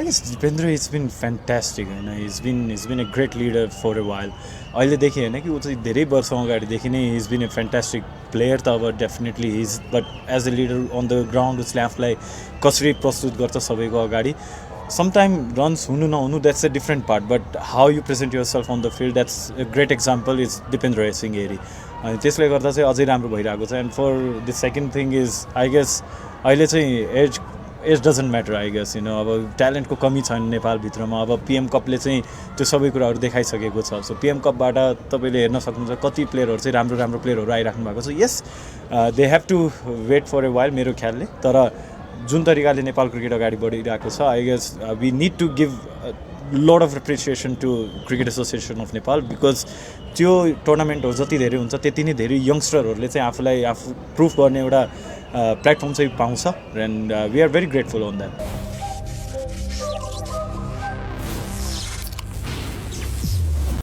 I guess Dipendra has been fantastic हैन he's been a great leader for a while अहिलेदेखि हैन कि उ चाहिँ धेरै वर्ष अगाडिदेखि नै he's been a fantastic player त अब definitely he's but as a leader on the ground उसले आफूलाई कसरी प्रस्तुत गर्छ सबैको अगाडि sometime runs हुनु नहुनु that's a different part but how you present yourself on the field that's a great example is Dipendra Singh Eri अनि त्यसले गर्दा चाहिँ अझै राम्रो भइरहेको छ and for the second thing is I guess अहिले चाहिँ age doesn't matter I guess अब ट्यालेन्टको कमी छैन नेपालभित्रमा अब पिएम कपले चाहिँ त्यो सबै कुराहरू देखाइसकेको छ सो पिएम कपबाट तपाईँले हेर्न सक्नुहुन्छ कति प्लेयरहरू चाहिँ राम्रो राम्रो प्लेयरहरू आइराख्नु भएको छ यस they have to wait for a while मेरो ख्यालले तर जुन तरिकाले नेपाल क्रिकेट अगाडि बढिरहेको छ I guess we need to give lot of appreciation to cricket association of Nepal because त्यो टुर्नामेन्टहरू जति धेरै हुन्छ त्यति नै धेरै यङ्स्टरहरूले चाहिँ आफूलाई आफू प्रुफ गर्ने एउटा प्लेटफर्म चाहिँ पाउँछ and we are very grateful on that